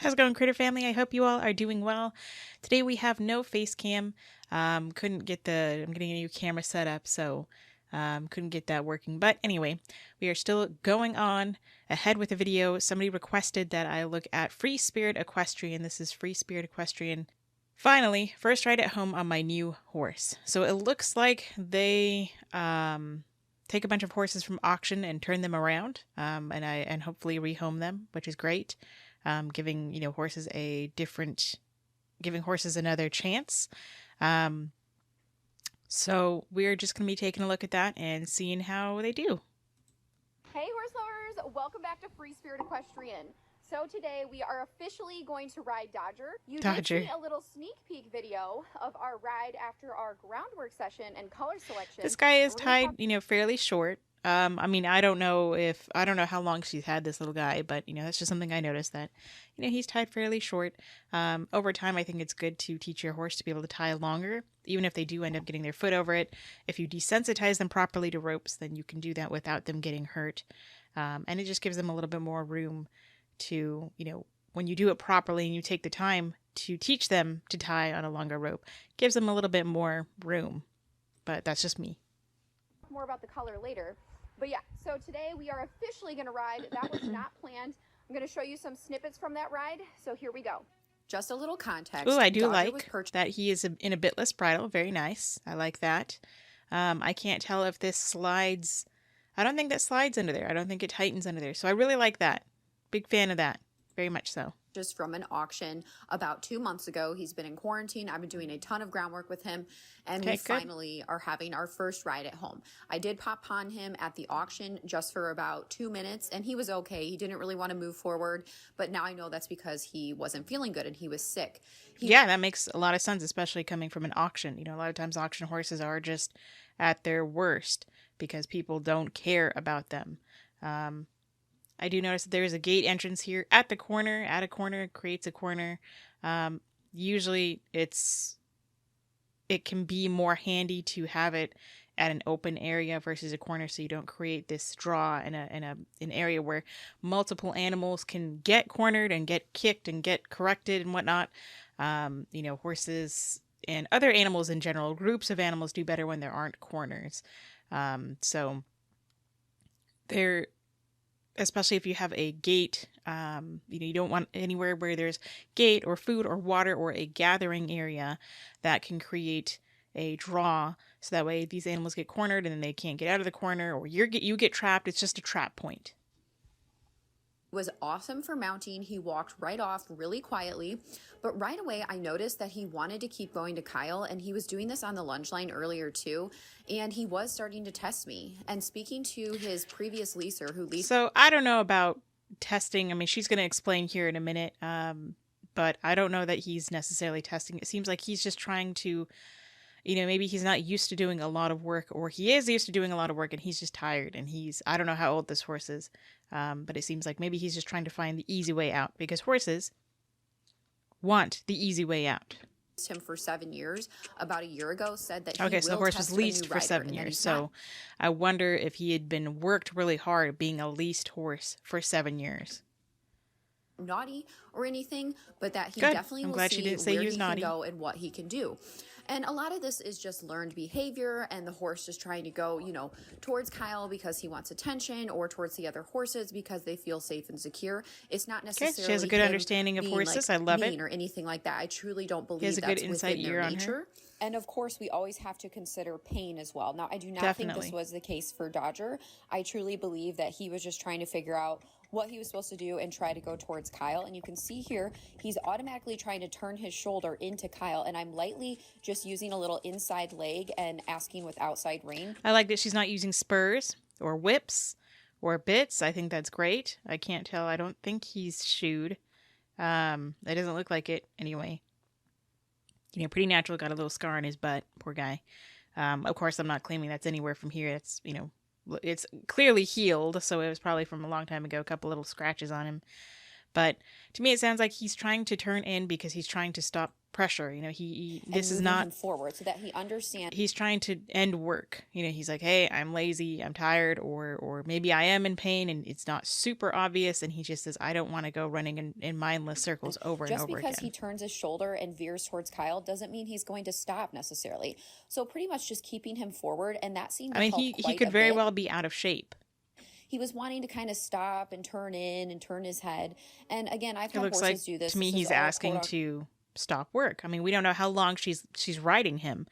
How's it going, Critter Family? I hope you all are doing well. Today we have no face cam. Couldn't get I'm getting a new camera set up, so couldn't get that working. But anyway, we are still going on ahead with the video. Somebody requested that I look at Free Spirit Equestrian. This is Free Spirit Equestrian. Finally, first ride at home on my new horse. So it looks like they take a bunch of horses from auction and turn them around, and hopefully rehome them, which is great. Giving horses giving horses another chance. So we're just going to be taking a look at that and seeing how they do. Hey horse lovers, welcome back to Free Spirit Equestrian. So today we are officially going to ride Dodger. You did see a little sneak peek video of our ride after our groundwork session and color selection. This guy is tied, fairly short. I mean, I don't know how long she's had this little guy, but that's just something I noticed that, he's tied fairly short. Over time, I think it's good to teach your horse to be able to tie longer, even if they do end up getting their foot over it. If you desensitize them properly to ropes, then you can do that without them getting hurt. And it just gives them a little bit more room to, when you do it properly and you take the time to teach them to tie on a longer rope, gives them a little bit more room. But that's just me. More about the color later. But yeah, so today we are officially going to ride. That was not planned. I'm going to show you some snippets from that ride. So here we go. Just a little context. Ooh, I do like that he is in a bitless bridle. Very nice. I like that. I can't tell if this slides. I don't think that slides under there. I don't think it tightens under there. So I really like that. Big fan of that. Very much so. Just from an auction about 2 months ago. He's been in quarantine. I've been doing a ton of groundwork with him, and we finally are having our first ride at home. I did pop on him at the auction just for about 2 minutes, and he was okay. He didn't really want to move forward, but now I know that's because he wasn't feeling good and he was sick. Yeah, that makes a lot of sense, especially coming from an auction. A lot of times auction horses are just at their worst because people don't care about them. I do notice that there is a gate entrance here at the corner. At a corner, creates a corner. Usually it can be more handy to have it at an open area versus a corner, so you don't create this draw in an area where multiple animals can get cornered and get kicked and get corrected and whatnot. Horses and other animals in general, groups of animals, do better when there aren't corners. So they're, especially if you have a gate, you don't want anywhere where there's gate or food or water or a gathering area that can create a draw. So that way these animals get cornered and then they can't get out of the corner, or you get trapped. It's just a trap point. Was awesome for mounting. He walked right off really quietly, but right away I noticed that he wanted to keep going to Kyle, and he was doing this on the lunge line earlier too, and he was starting to test me. And speaking to his previous leaser who leased, so I don't know about testing. I mean, she's going to explain here in a minute, but I don't know that he's necessarily testing. It seems like he's just trying to, maybe he's not used to doing a lot of work, or he is used to doing a lot of work and he's just tired, and I don't know how old this horse is. But it seems like maybe he's just trying to find the easy way out, because horses want the easy way out. Him for 7 years. About a year ago, said that okay, so the horse was leased for 7 years. So I wonder if he had been worked really hard being a leased horse for 7 years. Naughty or anything, but that he Good. definitely I'm will glad see she didn't say where he was he naughty. can go and what he can do. And a lot of this is just learned behavior, and the horse just trying to go, towards Kyle because he wants attention, or towards the other horses because they feel safe and secure. It's not necessarily she has a good understanding of horses. I love it. Or anything like that. I truly don't believe that's good insight within their on nature. her. And of course, we always have to consider pain as well. Now, I do not think this was the case for Dodger. I truly believe that he was just trying to figure out what he was supposed to do and try to go towards Kyle. And you can see here, he's automatically trying to turn his shoulder into Kyle. And I'm lightly just using a little inside leg and asking with outside rein. I like that she's not using spurs or whips or bits. I think that's great. I can't tell. I don't think he's shoed. It doesn't look like it anyway. Pretty natural. Got a little scar on his butt. Poor guy. Of course, I'm not claiming that's anywhere from here. It's, it's clearly healed, so it was probably from a long time ago. A couple little scratches on him. But to me, it sounds like he's trying to turn in because he's trying to stop pressure. You know, this is not him forward so that he understands. He's trying to end work. You know, he's like, hey, I'm lazy, I'm tired, or maybe I am in pain and it's not super obvious. And he just says, I don't want to go running in mindless circles over and over again. Just because he turns his shoulder and veers towards Kyle doesn't mean he's going to stop necessarily. So pretty much just keeping him forward, and that seemed to help he quite could a very bit. well be out of shape. He was wanting to kind of stop and turn in and turn his head. And again, I've had horses like, do this. To me, he's asking to stop work. I mean, we don't know how long she's riding him.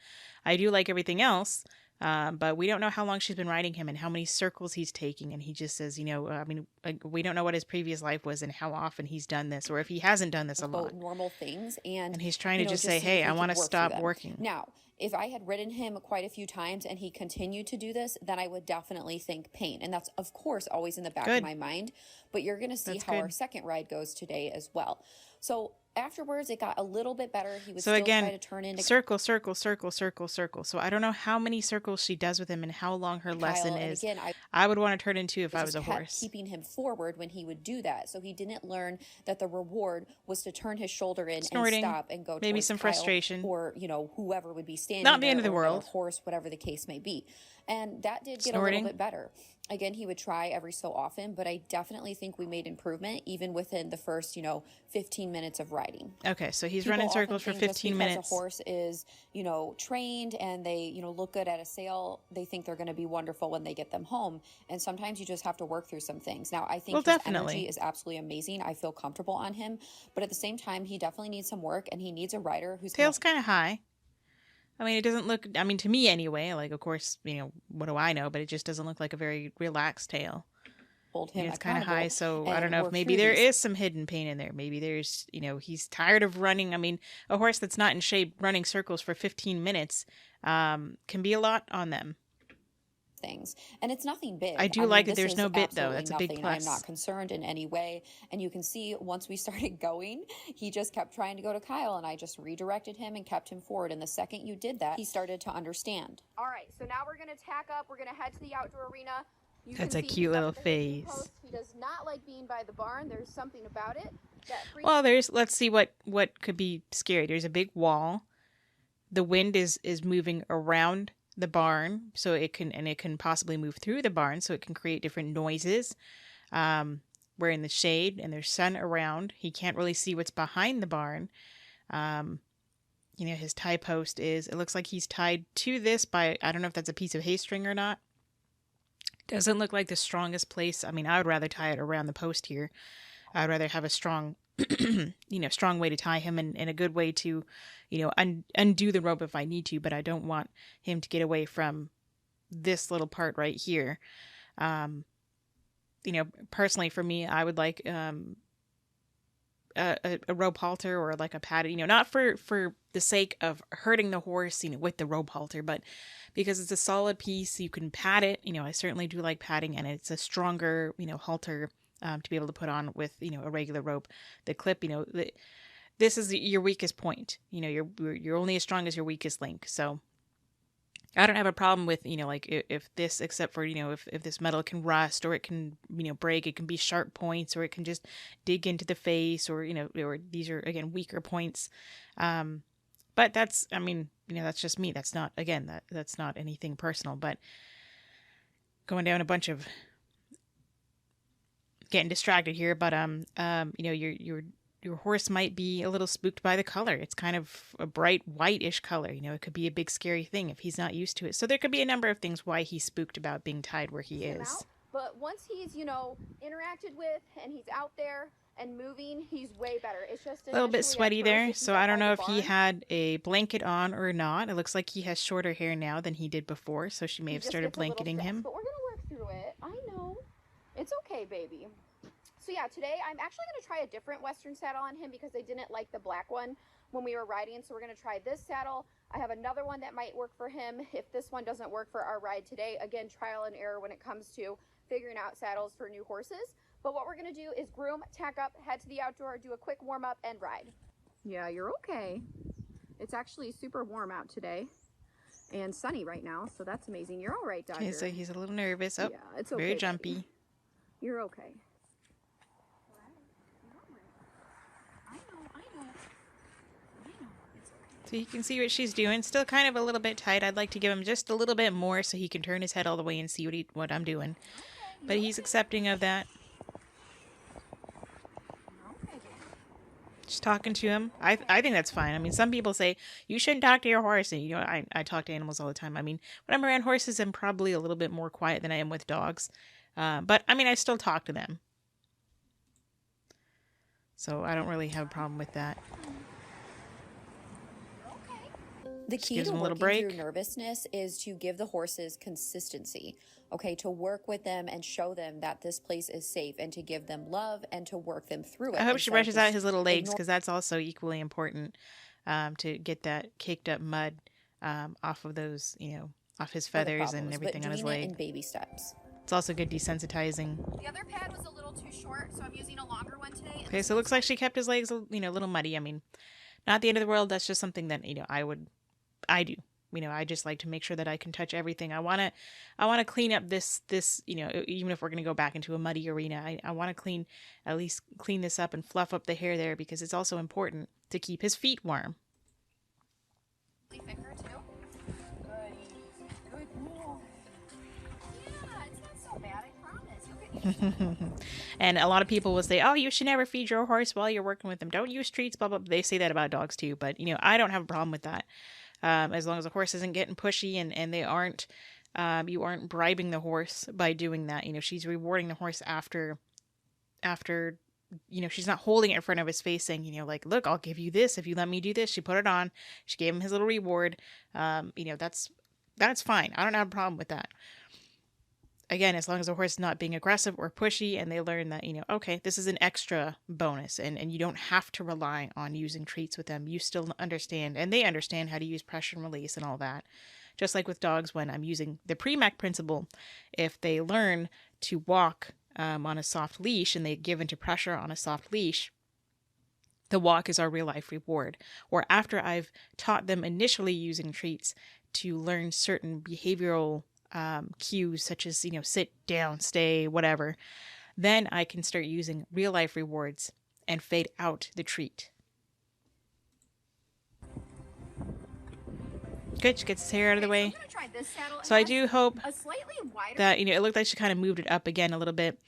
I do like everything else, but we don't know how long she's been riding him and how many circles he's taking. And he just says, you know, I mean, we don't know what his previous life was and how often he's done this, or if he hasn't done this a lot. Normal things, and he's trying to just say, hey, I want to stop working. Now, if I had ridden him quite a few times and he continued to do this, then I would definitely think pain. And that's, of course, always in the back of my mind. But you're going to see how our second ride goes today as well. So afterwards, it got a little bit better. He was still trying to turn into circle, circle, circle, circle, circle. So I don't know how many circles she does with him and how long her lesson is. Again, I would want to turn into if I was a horse. Keeping him forward when he would do that, so he didn't learn that the reward was to turn his shoulder in and stop and go. Maybe some frustration, or you know, whoever would be standing. Not the end of the world. Horse, whatever the case may be, and that did get a little bit better. Again, he would try every so often, but I definitely think we made improvement even within the first, 15 minutes of riding. Okay, so he's running circles for 15 minutes. A horse is, trained and they, look good at a sale, they think they're going to be wonderful when they get them home. And sometimes you just have to work through some things. Now, I think his energy is absolutely amazing. I feel comfortable on him, but at the same time, he definitely needs some work, and he needs a rider who's tail's kind of high. I mean, it doesn't look, to me anyway, like, of course, what do I know, but it just doesn't look like a very relaxed tail. It's kind of high, so I don't know if maybe there is some hidden pain in there. Maybe there's, he's tired of running. I mean, a horse that's not in shape running circles for 15 minutes can be a lot on them. Things, and it's nothing big. I do like that there's no bit, though. That's a big plus. I'm not concerned in any way, and you can see once we started going, he just kept trying to go to Kyle, and I just redirected him and kept him forward, and the second you did that, he started to understand. All right, so now we're going to tack up. We're going to head to the outdoor arena. That's a cute little face. He does not like being by the barn. There's something about it that well, let's see what could be scary. There's a big wall. The wind is moving around the barn, so it can possibly move through the barn, so it can create different noises. We're in the shade and there's sun around. He can't really see what's behind the barn. His tie post it looks like he's tied to this by, I don't know if that's a piece of hay string or not. Doesn't look like the strongest place. I mean, I would rather tie it around the post here. I'd rather have a strong, strong way to tie him and a good way to, undo the rope if I need to, but I don't want him to get away from this little part right here. Personally for me, I would like a rope halter or like a padded, not for the sake of hurting the horse, with the rope halter, but because it's a solid piece, you can pad it. I certainly do like padding, and it's a stronger, halter to be able to put on with, a regular rope. The clip, this is your weakest point. You're only as strong as your weakest link. So I don't have a problem with, if this, except for, if this metal can rust or it can, break, it can be sharp points, or it can just dig into the face, or, or these are, again, weaker points. But that's, that's just me. That's not, again, that's not anything personal, but going down a bunch of, getting distracted here, but, your horse might be a little spooked by the color. It's kind of a bright whitish color. It could be a big scary thing if he's not used to it. So there could be a number of things why he's spooked about being tied where he is. But once he's, interacted with and he's out there and moving, he's way better. It's just a little bit sweaty there. So I don't know if he had a blanket on or not. It looks like he has shorter hair now than he did before. So she may have started blanketing him. But we're going to work through it. I know. It's okay, baby. So yeah, today I'm actually going to try a different Western saddle on him because I didn't like the black one when we were riding. So we're going to try this saddle. I have another one that might work for him if this one doesn't work for our ride today. Again, trial and error when it comes to figuring out saddles for new horses. But what we're going to do is groom, tack up, head to the outdoor, do a quick warm up, and ride. Yeah, you're okay. It's actually super warm out today and sunny right now, so that's amazing. You're all right, Dodger. Okay, so he's a little nervous. Oh, yeah, it's okay, very jumpy. You're okay. So you can see what she's doing. Still kind of a little bit tight. I'd like to give him just a little bit more so he can turn his head all the way and see what I'm doing. But he's accepting of that. Just talking to him. I think that's fine. I mean, some people say you shouldn't talk to your horse. And, you know, I talk to animals all the time. I mean, when I'm around horses, I'm probably a little bit more quiet than I am with dogs. But I mean, I still talk to them. So I don't really have a problem with that. The key to working through nervousness is to give the horses consistency, okay, to work with them and show them that this place is safe and to give them love and to work them through it. I hope she brushes out his little legs because that's also equally important to get that caked up mud off of those, you know, off his feathers and everything on his leg. In baby steps. It's also good desensitizing. The other pad was a little too short, so I'm using a longer one today. Okay, so it looks like she kept his legs, you know, a little muddy. I mean, not the end of the world. That's just something that, you know, I do. You know, I just like to make sure that I can touch everything. I want to clean up this, you know, even if we're going to go back into a muddy arena, I want to at least clean this up and fluff up the hair there because it's also important to keep his feet warm. Thicker too. Good boy. Yeah, it's not so bad, I promise. And a lot of people will say, oh, you should never feed your horse while you're working with them. Don't use treats, blah, blah, blah. They say that about dogs too. But, you know, I don't have a problem with that. As long as the horse isn't getting pushy and they aren't, you aren't bribing the horse by doing that. You know, she's rewarding the horse after, you know, she's not holding it in front of his face saying, you know, like, look, I'll give you this if you let me do this. She put it on. She gave him his little reward. You know, that's fine. I don't have a problem with that. Again, as long as the horse is not being aggressive or pushy and they learn that, you know, okay, this is an extra bonus and you don't have to rely on using treats with them. You still understand and they understand how to use pressure and release and all that. Just like with dogs, when I'm using the Premack principle, if they learn to walk on a soft leash and they give into pressure on a soft leash, the walk is our real life reward. Or after I've taught them initially using treats to learn certain behavioral cues such as, you know, sit down, stay, whatever, then I can start using real life rewards and fade out the treat. Good, she gets his hair out of the way. So I do hope that, you know, it looked like she kind of moved it up again a little bit.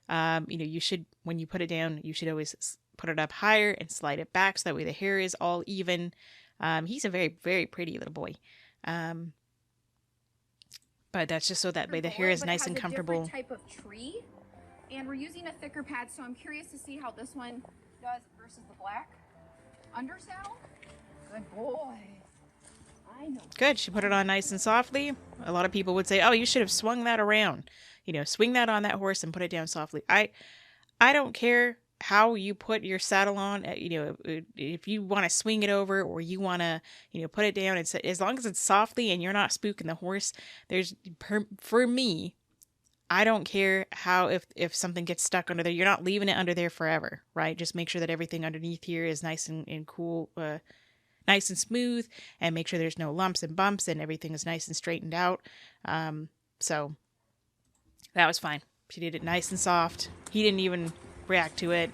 You know, you should, when you put it down, you should always put it up higher and slide it back so that way the hair is all even. He's a very, very pretty little boy. But that's just so that way the hair is nice and comfortable. Type of tree, and we're using a thicker pad, so I'm curious to see how this one does versus the black undersaddle. Good boy. I know. Good. She put it on nice and softly. A lot of people would say, "Oh, you should have swung that around. You know, swing that on that horse and put it down softly." I don't care how you put your saddle on. You know, if you want to swing it over or you want to, you know, put it down, it's as long as it's softly and you're not spooking the horse. For me, I don't care how if something gets stuck under there, you're not leaving it under there forever, right? Just make sure that everything underneath here is nice and cool, nice and smooth, and make sure there's no lumps and bumps and everything is nice and straightened out. So that was fine. She did it nice and soft. He didn't even react to it.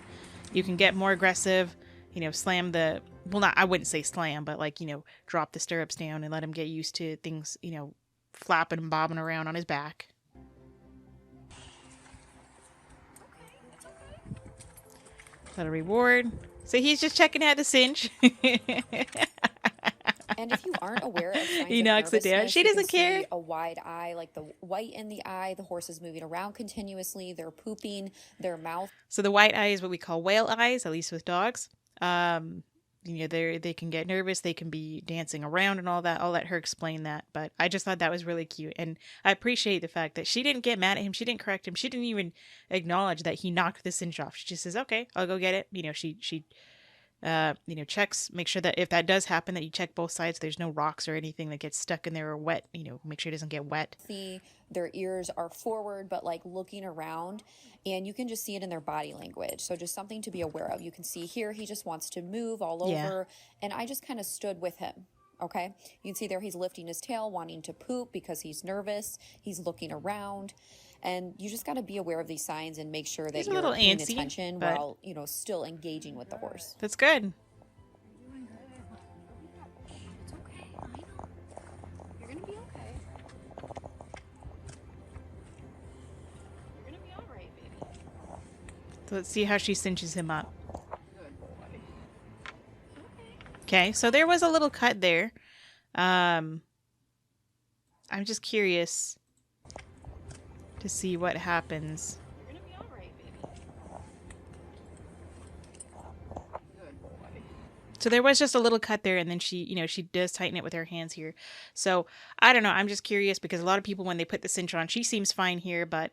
You can get more aggressive, you know, slam the, well, not, I wouldn't say slam, but like, you know, drop the stirrups down and let him get used to things, you know, flapping and bobbing around on his back. Little reward. So he's just checking out the cinch. And if you aren't aware of signs he knocks it down. She doesn't care. A wide eye, like the white in the eye. The horse is moving around continuously. They're pooping. Their mouth. So the white eye is what we call whale eyes, at least with dogs. You know, they can get nervous. They can be dancing around and all that. I'll let her explain that. But I just thought that was really cute. And I appreciate the fact that she didn't get mad at him. She didn't correct him. She didn't even acknowledge that he knocked the cinch off. She just says, okay, I'll go get it. You know, she you know, checks, make sure that if that does happen, that you check both sides. There's no rocks or anything that gets stuck in there or wet. You know, make sure it doesn't get wet. Their ears are forward, but like looking around, and you can just see it in their body language. So just something to be aware of. You can see here, he just wants to move all over, and I just kind of stood with him. Okay, you can see there he's lifting his tail, wanting to poop because he's nervous. He's looking around. And you just got to be aware of these signs and make sure that you're paying attention while, you know, still engaging with the horse. That's good. So let's see how she cinches him up. Okay, so there was a little cut there. I'm just curious to see what happens. You're gonna be all right, baby. Good boy. So there was just a little cut there, and then she, she does tighten it with her hands here. So I don't know. I'm just curious because a lot of people, when they put the cinch on, she seems fine here, but,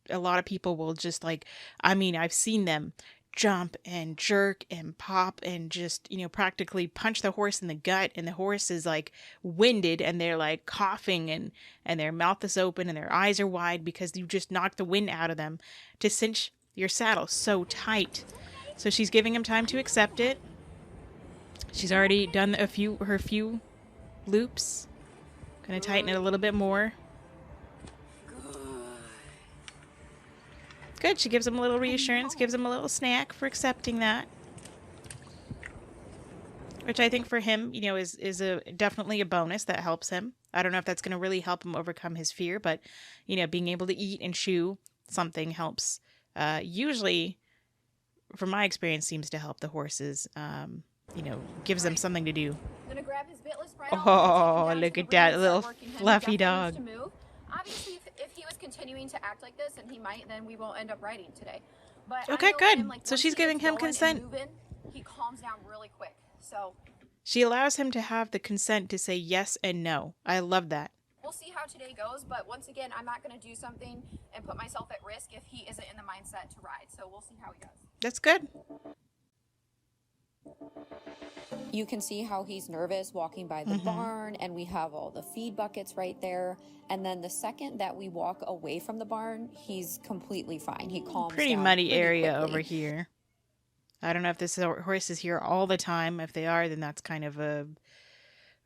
a lot of people will just I've seen them jump and jerk and pop and just, practically punch the horse in the gut, and the horse is like winded and they're like coughing and their mouth is open and their eyes are wide because you just knocked the wind out of them to cinch your saddle so tight. So she's giving him time to accept it. She's already done her few loops. Gonna tighten it a little bit more. Good. She gives him a little reassurance, gives him a little snack for accepting that. Which I think for him, is definitely a bonus that helps him. I don't know if that's going to really help him overcome his fear, but, being able to eat and chew something helps. Usually, from my experience, seems to help the horses. Gives them something to do. I'm gonna grab his bitless bridle. Oh, look at that little fluffy dog. Obviously, if he was continuing to act like this, and he might, then we won't end up riding today. But okay, good. So she's giving him consent. He calms down really quick. So she allows him to have the consent to say yes and no. I love that. We'll see how today goes, but once again, I'm not going to do something and put myself at risk if he isn't in the mindset to ride. So we'll see how he does. That's good. You can see how he's nervous walking by the barn, and we have all the feed buckets right there. And then the second that we walk away from the barn, he's completely fine. He calms pretty down muddy pretty area quickly. over here. I don't know if this horse is here all the time. If they are, then that's kind of a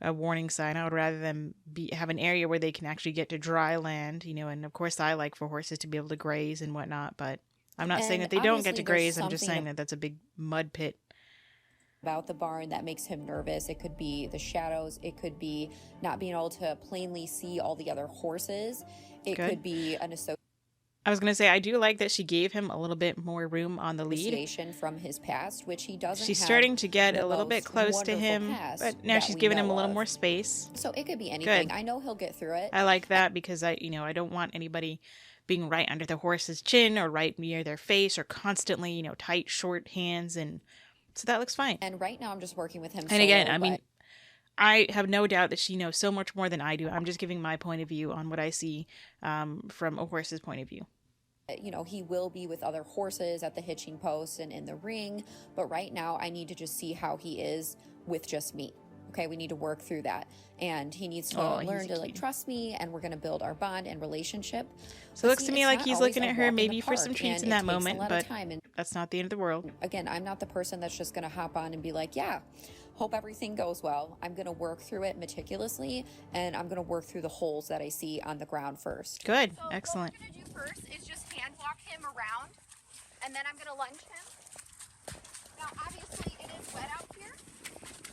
warning sign. I would rather them have an area where they can actually get to dry land, and of course I like for horses to be able to graze and whatnot, but I'm not saying that they don't get to graze. I'm just saying that that's a big mud pit. About the barn that makes him nervous. It could be the shadows. It could be not being able to plainly see all the other horses. It could be an association. I was going to say, I do like that she gave him a little bit more room on the lead. From his past, which he doesn't. She's starting to get a little bit close to him, but now she's giving him a little more space. So it could be anything. Good. I know he'll get through it. I like that because I don't want anybody being right under the horse's chin or right near their face or constantly, tight, short hands, and so that looks fine. And right now I'm just working with him. And again, I mean, I have no doubt that she knows so much more than I do. I'm just giving my point of view on what I see from a horse's point of view. He will be with other horses at the hitching post and in the ring. But right now I need to just see how he is with just me. Okay, we need to work through that. And he needs to learn to trust me, and we're going to build our bond and relationship. So it looks to me like he's looking at her maybe for some treats in that moment, but that's not the end of the world. Again, I'm not the person that's just going to hop on and be like, yeah, hope everything goes well. I'm going to work through it meticulously, and I'm going to work through the holes that I see on the ground first. Good. Excellent. What we're going to do first is just hand walk him around, and then I'm going to lunge him. Now, obviously, it is wet out here,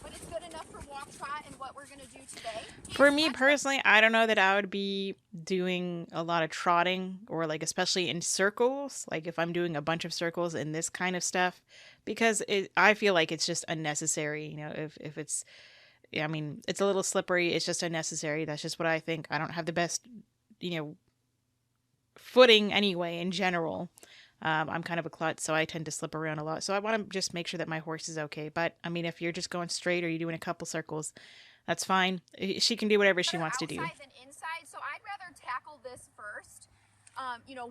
but it's good enough for walk trot and what we're going to do today. For me personally, I don't know that I would be doing a lot of trotting or especially in circles, if I'm doing a bunch of circles in this kind of stuff, because I feel like it's just unnecessary. If it's, it's a little slippery. It's just unnecessary. That's just what I think. I don't have the best, footing anyway in general. I'm kind of a klutz, so I tend to slip around a lot. So I want to just make sure that my horse is okay. But, if you're just going straight or you're doing a couple circles, that's fine. She can do whatever she wants to do. Outside than inside, so I'd rather tackle this first.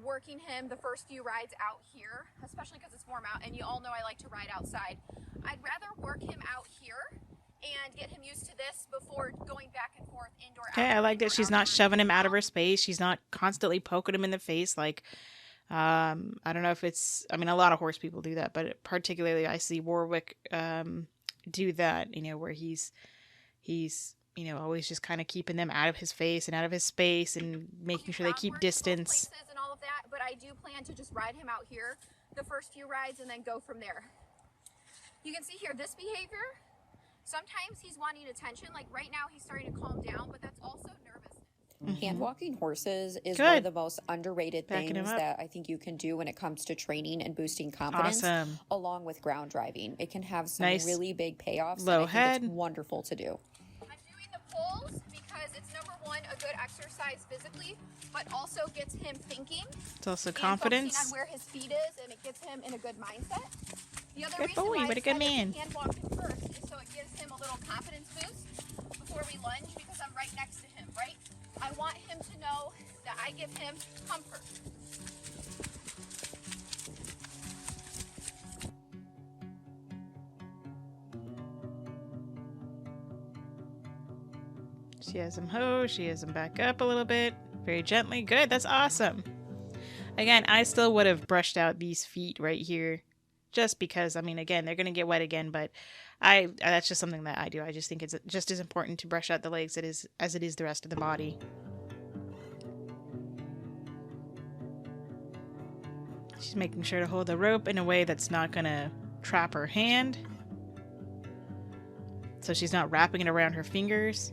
Working him the first few rides out here, especially because it's warm out, and you all know I like to ride outside. I'd rather work him out here and get him used to this before going back and forth indoor. Okay, I like that she's not shoving him out of her space. She's not constantly poking him in the face I don't know if it's, a lot of horse people do that, but particularly I see Warwick do that, where he's always just kind of keeping them out of his face and out of his space and making sure they keep distance. And all of that, but I do plan to just ride him out here the first few rides and then go from there. You can see here this behavior. Sometimes he's wanting attention. Like right now he's starting to calm down, but that's also nervous. Hand walking horses is Good. one of the most underrated Backing things that I think you can do when it comes to training and boosting confidence, along with ground driving. It can have some really big payoffs, low and I head. think it's wonderful to do. I'm doing the pulls because it's number one, a good exercise physically, but also gets him thinking. It's also confidence. Focusing on where his feet is, and it gets him in a good mindset. The other good boy, what a good man. Hand walking first is so it gives him a little confidence boost before we lunge, because I'm right next to him, right? I want him to know that I give him comfort. She has him hose, she has him back up a little bit, very gently. Good, that's awesome. Again, I still would have brushed out these feet right here, just because, I mean, again, they're going to get wet again, but that's just something that I do. I just think it's just as important to brush out the legs as it is the rest of the body. She's making sure to hold the rope in a way that's not going to trap her hand. So she's not wrapping it around her fingers.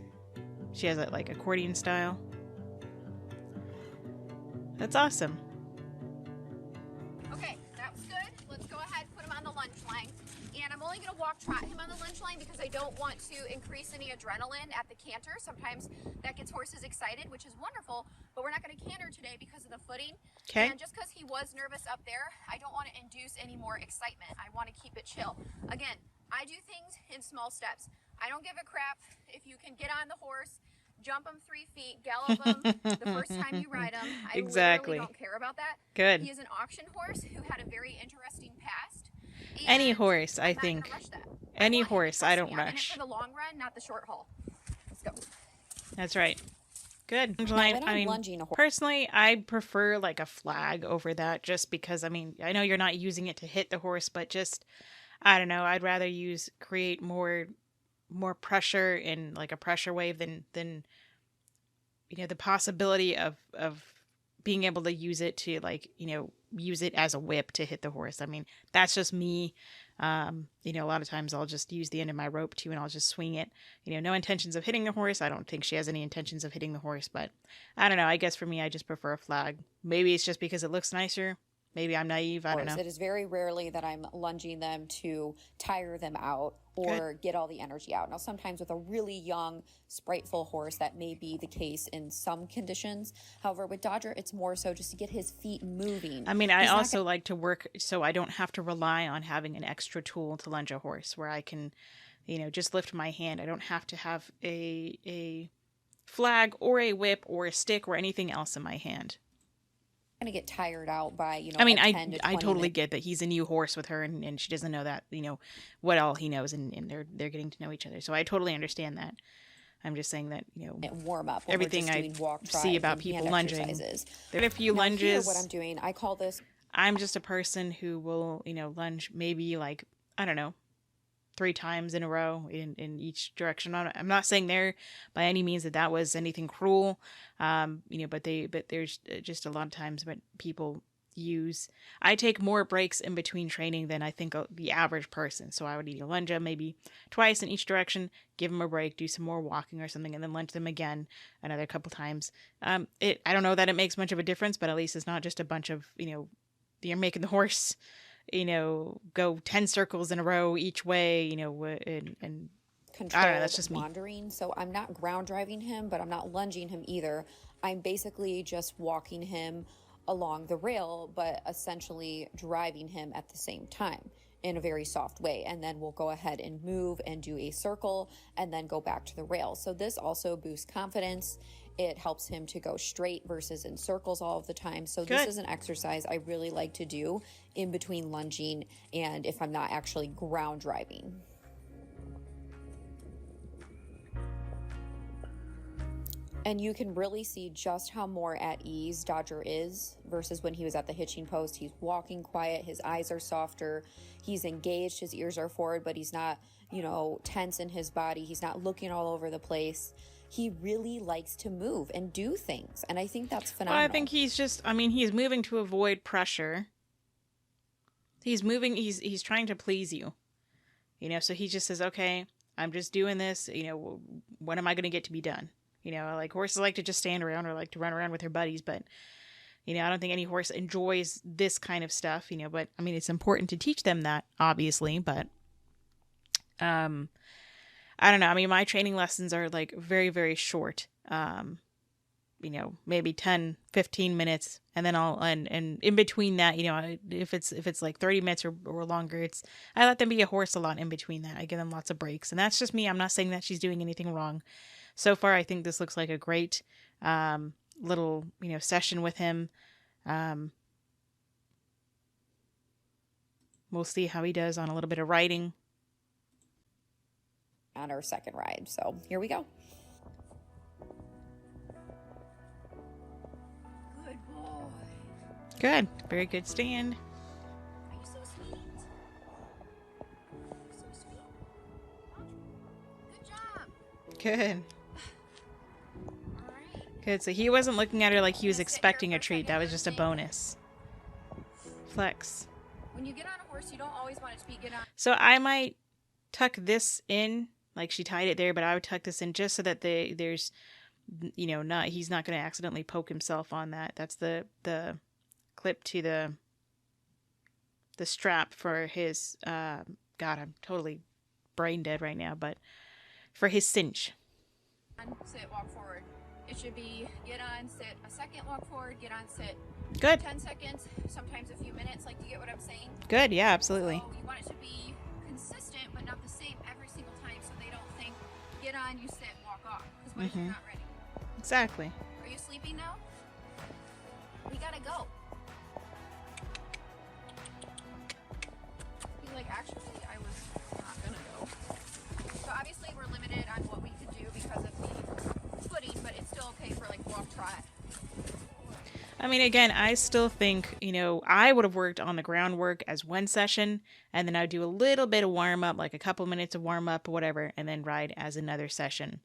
She has it like accordion style. That's awesome. Okay, that was good. Let's go ahead and put him on the lunge line. And I'm only going to walk trot him on the lunge line because I don't want to increase any adrenaline at the canter. Sometimes that gets horses excited, which is wonderful, but we're not going to canter today because of the footing. Okay. And just because he was nervous up there, I don't want to induce any more excitement. I want to keep it chill. Again, I do things in small steps. I don't give a crap if you can get on the horse, jump him 3 feet, gallop him the first time you ride him. I literally don't care about that. Good. He is an auction horse who had a very interesting past. Any horse, I think. Any horse, I don't rush. I'm in it for the long run, not the short haul. Let's go. That's right. Good. I mean, personally, I prefer like a flag over that, just because, I mean, I know you're not using it to hit the horse, but just, I don't know, I'd rather create more pressure in like a pressure wave than you know, the possibility of being able to use it to, like, you know, use it as a whip to hit the horse. I mean, that's just me. You know, a lot of times I'll just use the end of my rope too, and I'll just swing it. You know, no intentions of hitting the horse. I don't think she has any intentions of hitting the horse, but I don't know. I guess for me, I just prefer a flag. Maybe it's just because it looks nicer. Maybe I'm naive. I don't know. It is very rarely that I'm lunging them to tire them out or get all the energy out. Now, sometimes with a really young, spriteful horse, that may be the case in some conditions. However, with Dodger, it's more so just to get his feet moving. I mean, I also like to work so I don't have to rely on having an extra tool to lunge a horse, where I can, you know, just lift my hand. I don't have to have a flag or a whip or a stick or anything else in my hand. Going to get tired out by, you know, I mean, I totally get that he's a new horse with her, and she doesn't know that, you know, what all he knows, and they're getting to know each other. So I totally understand that. I'm just saying that, you know, warm up. Everything I see about people lunging, there are a few lunges. Here, what I'm doing, I call this. I'm just a person who will, you know, lunge maybe like, I don't know, 3 times in a row in each direction. I'm not saying there by any means that was anything cruel, you know, but there's just a lot of times when people I take more breaks in between training than I think the average person. So I would either lunge them maybe twice in each direction, give them a break, do some more walking or something, and then lunge them again another couple times. I don't know that it makes much of a difference, but at least it's not just a bunch of, you know, you're making the horse, you know, go 10 circles in a row each way, you know, and controlled, I don't know, that's just wandering. So I'm not ground driving him, but I'm not lunging him either. I'm basically just walking him along the rail, but essentially driving him at the same time in a very soft way. And then we'll go ahead and move and do a circle and then go back to the rail. So this also boosts confidence. It helps him to go straight versus in circles all of the time. So this is an exercise I really like to do in between lunging and if I'm not actually ground driving. And you can really see just how more at ease Dodger is versus when he was at the hitching post. He's walking quiet. His eyes are softer. He's engaged. His ears are forward, but he's not, you know, tense in his body. He's not looking all over the place. He really likes to move and do things. And I think that's phenomenal. Well, I think he's moving to avoid pressure. He's moving. He's trying to please you, you know, so he just says, okay, I'm just doing this. You know, when am I going to get to be done? You know, like horses like to just stand around or like to run around with their buddies, but you know, I don't think any horse enjoys this kind of stuff, you know, but I mean, it's important to teach them that, obviously, but I don't know. I mean, my training lessons are like very, very short. You know, maybe 10, 15 minutes. And then and in between that, you know, if it's like 30 minutes or longer, I let them be a horse a lot in between that. I give them lots of breaks. And that's just me. I'm not saying that she's doing anything wrong. So far, I think this looks like a great, little, you know, session with him. We'll see how he does on a little bit of riding. On our second ride. So here we go. Good boy. Good. Very good stand. Are you so sweet? You're so sweet. Good job. Good. All right. Good. So he wasn't looking at her like he was expecting a treat. That was just a bonus. Flex. When you get on a horse, you don't always want it to be get on. So I might tuck this in. Like she tied it there, but I would tuck this in just so that there's, you know, he's not going to accidentally poke himself on that. That's the clip to the strap for his, God, I'm totally brain dead right now, but for his cinch. Sit, walk forward. It should be get on, sit, a second, walk forward, get on, sit. Good. 10 seconds, sometimes a few minutes. Like, do you get what I'm saying? Good. Yeah, absolutely. So you want it to be consistent, but not the same every single time, so they don't think get on, you sit, walk off. Because what if you're not ready? Exactly. Are you sleeping now? We gotta go. He's like, actually, I was not gonna go. So obviously we're limited on what we could do because of the footing, but it's still okay for like walk trot. I mean, again, I still think, you know, I would have worked on the groundwork as one session, and then I'd do a little bit of warm up, like a couple minutes of warm up or whatever, and then ride as another session.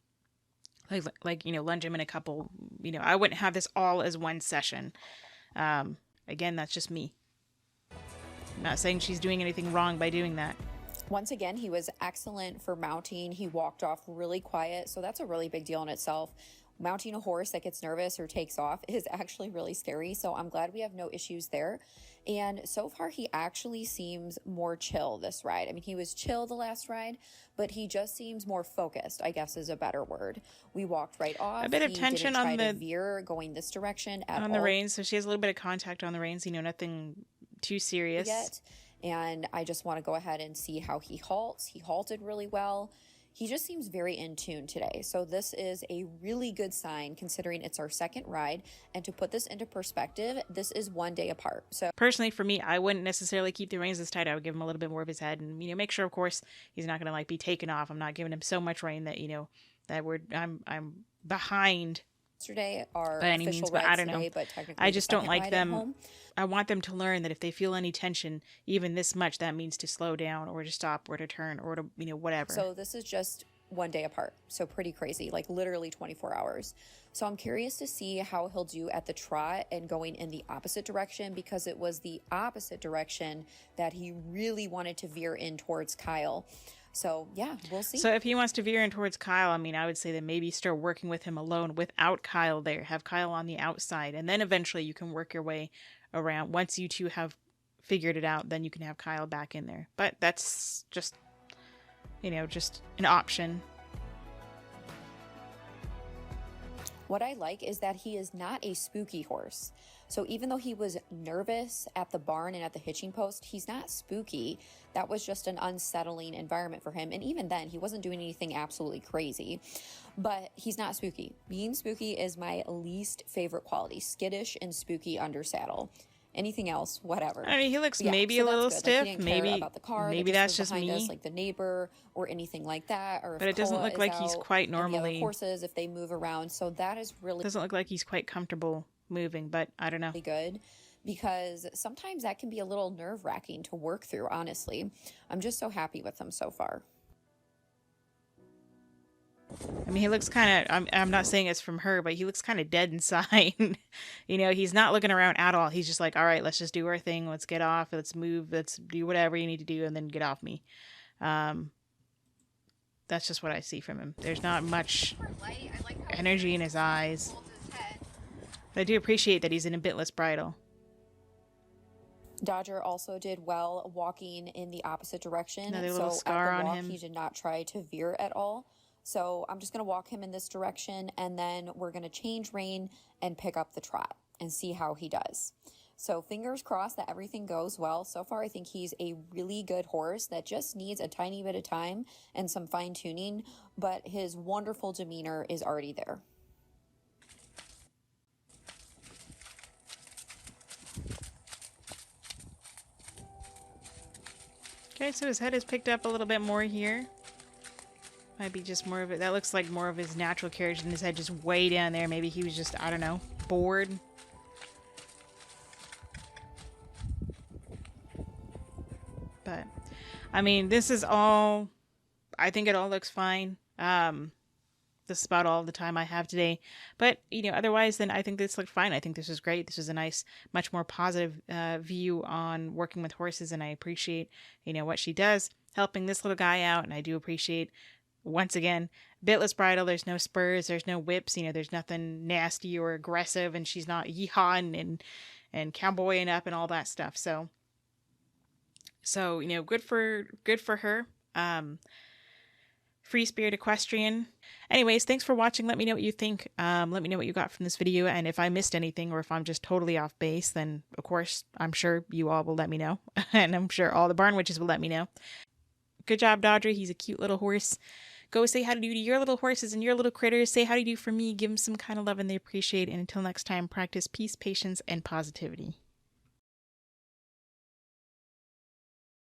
Like, you know, lunge him in a couple, you know, I wouldn't have this all as one session. Again, that's just me. I'm not saying she's doing anything wrong by doing that. Once again, he was excellent for mounting. He walked off really quiet, so that's a really big deal in itself. Mounting a horse that gets nervous or takes off is actually really scary, so I'm glad we have no issues there. And so far, he actually seems more chill this ride. I mean, he was chill the last ride, but he just seems more focused, I guess is a better word. We walked right off. A bit of tension on the veer going this direction at all. On the reins, so she has a little bit of contact on the reins, you know, nothing too serious. Yet. And I just want to go ahead and see how he halts. He halted really well. He just seems very in tune today. So this is a really good sign considering it's our second ride. And to put this into perspective, this is 1 day apart. So personally, for me, I wouldn't necessarily keep the reins this tight. I would give him a little bit more of his head and, you know, make sure, of course, he's not going to like be taken off. I'm not giving him so much rein that, you know, that I'm behind. Yesterday, our by any means, but I don't know. But I just don't like them. I want them to learn that if they feel any tension, even this much, that means to slow down or to stop or to turn or to, you know, whatever. So this is just 1 day apart. So pretty crazy, like literally 24 hours. So I'm curious to see how he'll do at the trot and going in the opposite direction, because it was the opposite direction that he really wanted to veer in towards Kyle. So yeah, we'll see. So if he wants to veer in towards Kyle, I mean, I would say that maybe start working with him alone without Kyle there. Have Kyle on the outside, and then eventually you can work your way around. Once you two have figured it out, then you can have Kyle back in there. But that's just, you know, just an option. What I like is that he is not a spooky horse. So even though he was nervous at the barn and at the hitching post, he's not spooky. That was just an unsettling environment for him. And even then, he wasn't doing anything absolutely crazy. But he's not spooky. Being spooky is my least favorite quality. Skittish and spooky under saddle. Anything else, whatever. I mean, he looks maybe a little stiff. Like, maybe about the car maybe that's just me. Us, like the neighbor or anything like that. Or but it doesn't look like he's quite normally. And the other horses, if they move around, so that is really doesn't look like he's quite comfortable moving. But I don't know. Really good, because sometimes that can be a little nerve-wracking to work through. Honestly, I'm just so happy with him so far. I mean, he looks kind of, I'm not saying it's from her, but he looks kind of dead inside. You know, he's not looking around at all. He's just like, all right, let's just do our thing. Let's get off. Let's move. Let's do whatever you need to do and then get off me. That's just what I see from him. There's not much energy in his eyes. But I do appreciate that he's in a bitless bridle. Dodger also did well walking in the opposite direction. Another little scar at the on walk, him. He did not try to veer at all. So I'm just going to walk him in this direction, and then we're going to change rein and pick up the trot and see how he does. So fingers crossed that everything goes well. So far, I think he's a really good horse that just needs a tiny bit of time and some fine tuning, but his wonderful demeanor is already there. Okay, so his head is picked up a little bit more here. Might be just more of it. That looks like more of his natural carriage, and his head just way down there. Maybe he was just, I don't know, bored. But, I mean, this is all, I think it all looks fine. This is about all the time I have today. But, you know, otherwise, then I think this looked fine. I think this was great. This was a nice, much more positive view on working with horses, and I appreciate, you know, what she does, helping this little guy out, and I do appreciate, once again, bitless bridle. There's no spurs, there's no whips, you know, there's nothing nasty or aggressive, and she's not yeehawing and cowboying up and all that stuff. So you know, good for her. Free Spirit Equestrian. Anyways, thanks for watching. Let me know what you think. Let me know what you got from this video, and if I missed anything or if I'm just totally off base, then of course I'm sure you all will let me know, and I'm sure all the barn witches will let me know. Good job, Dodger. He's a cute little horse. Go say how to do to your little horses and your little critters. Say how to do for me. Give them some kind of love and they appreciate it. And until next time, practice peace, patience, and positivity.